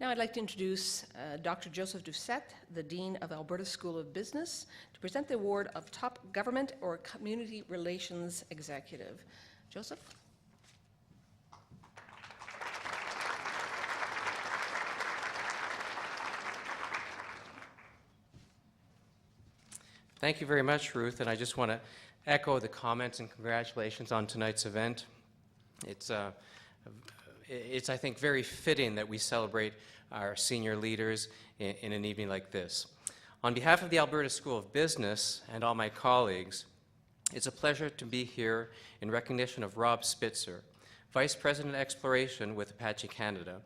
Now I'd like to introduce Dr. Joseph Doucette, the Dean of Alberta School of Business, to present the award of Top Government or Community Relations Executive. Joseph? Thank you very much, Ruth, and I just want to echo the comments and congratulations on tonight's event. It's I think, very fitting that we celebrate our senior leaders in an evening like this. On behalf of the Alberta School of Business and all my colleagues, it's a pleasure to be here in recognition of Rob Spitzer, Vice President Exploration with Apache Canada.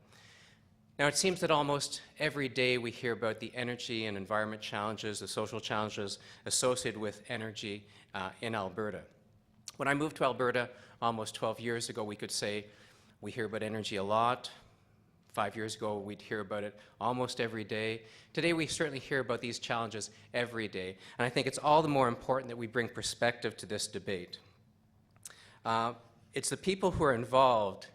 Now, it seems that almost every day we hear about the energy and environment challenges, the social challenges associated with energy in Alberta. When I moved to Alberta almost 12 years ago, we could say we hear about energy a lot. 5 years ago, we'd hear about it almost every day. Today, we certainly hear about these challenges every day, and I think it's all the more important that we bring perspective to this debate. It's the people who are involved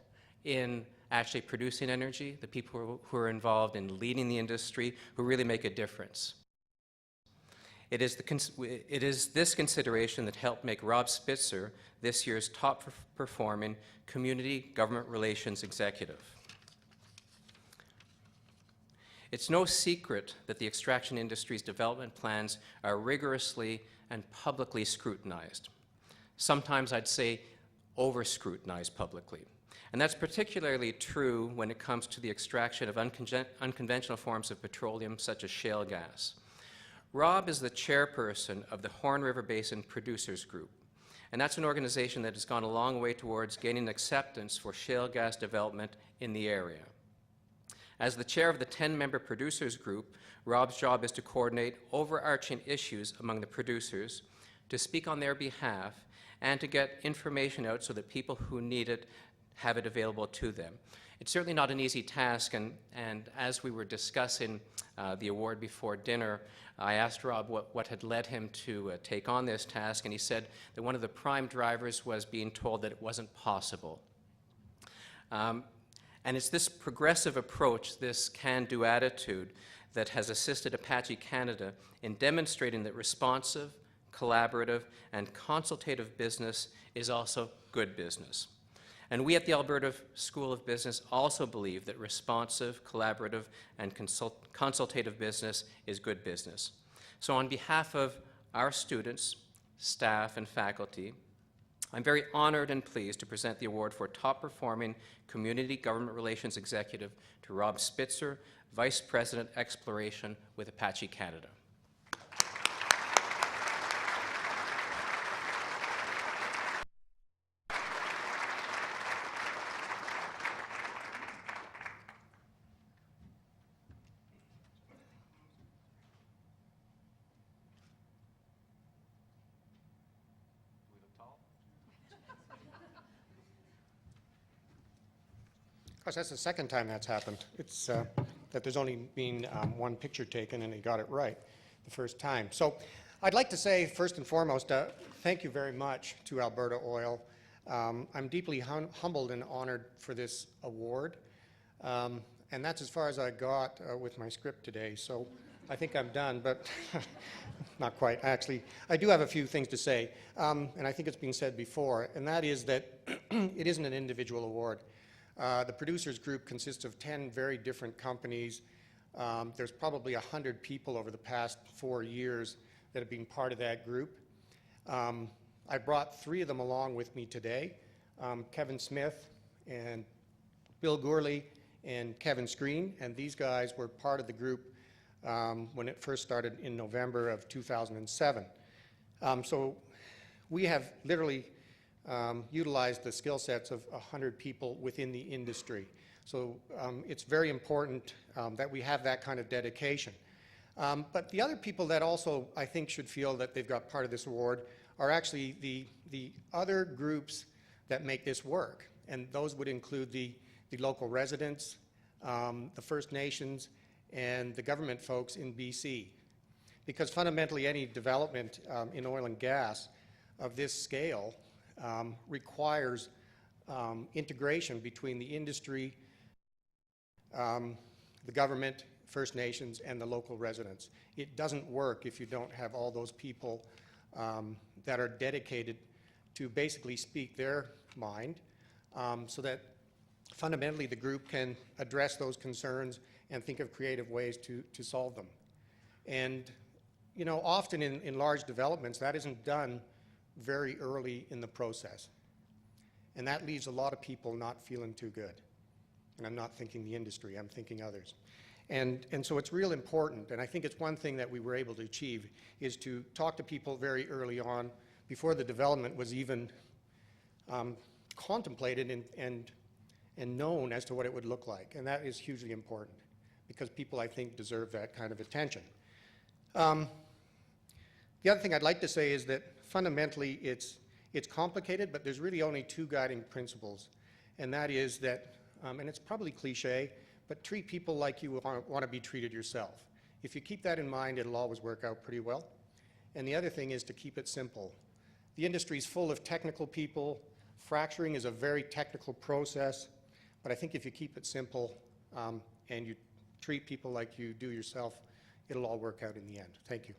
in actually producing energy, the people who are involved in leading the industry, who really make a difference. It is this consideration that helped make Rob Spitzer this year's top performing Community Government Relations Executive. It's no secret that the extraction industry's development plans are rigorously and publicly scrutinized. Sometimes I'd say over-scrutinized publicly. And that's particularly true when it comes to the extraction of unconventional forms of petroleum, such as shale gas. Rob is the chairperson of the Horn River Basin Producers Group, and that's an organization that has gone a long way towards gaining acceptance for shale gas development in the area. As the chair of the 10-member producers group, Rob's job is to coordinate overarching issues among the producers, to speak on their behalf, and to get information out so that people who need it have it available to them. It's certainly not an easy task, and as we were discussing the award before dinner, I asked Rob what had led him to take on this task, and he said that one of the prime drivers was being told that it wasn't possible. And it's this progressive approach, this can-do attitude, that has assisted Apache Canada in demonstrating that responsive, collaborative, and consultative business is also good business. And we at the Alberta School of Business also believe that responsive, collaborative, and consultative business is good business. So on behalf of our students, staff, and faculty, I'm very honored and pleased to present the award for Top Performing Community Government Relations Executive to Rob Spitzer, Vice President Exploration with Apache Canada. Of course, that's the second time that's happened. It's that there's only been one picture taken and he got it right the first time. So I'd like to say, first and foremost, thank you very much to Alberta Oil. I'm deeply humbled and honored for this award. And that's as far as I got with my script today. So I think I'm done, but not quite. Actually, I do have a few things to say. And I think it's been said before, and that is that it isn't an individual award. The producers group consists of 10 very different companies. There's probably 100 people over the past 4 years that have been part of that group. I brought 3 of them along with me today, Kevin Smith and Bill Gourley and Kevin Screen, and these guys were part of the group when it first started in November of 2007. So we have literally utilized the skill sets of 100 people within the industry. So it's very important that we have that kind of dedication. But the other people that also I think should feel that they've got part of this award are actually the other groups that make this work. And those would include the local residents, the First Nations, and the government folks in BC. Because fundamentally any development in oil and gas of this scale requires integration between the industry, the government, First Nations, and the local residents. It doesn't work if you don't have all those people that are dedicated to basically speak their mind, so that fundamentally the group can address those concerns and think of creative ways to solve them. And you know, often in large developments, that isn't done very early in the process. And that leaves a lot of people not feeling too good. And I'm not thinking the industry, I'm thinking others. And so it's real important, and I think it's one thing that we were able to achieve, is to talk to people very early on, before the development was even contemplated and known as to what it would look like. And that is hugely important, because people, I think, deserve that kind of attention. The other thing I'd like to say is that fundamentally it's complicated, but there's really only two guiding principles. And that is that, and it's probably cliche, but treat people like you want to be treated yourself. If you keep that in mind, it'll always work out pretty well. And the other thing is to keep it simple. The industry is full of technical people. Fracturing is a very technical process, but I think if you keep it simple and you treat people like you do yourself, it'll all work out in the end. Thank you.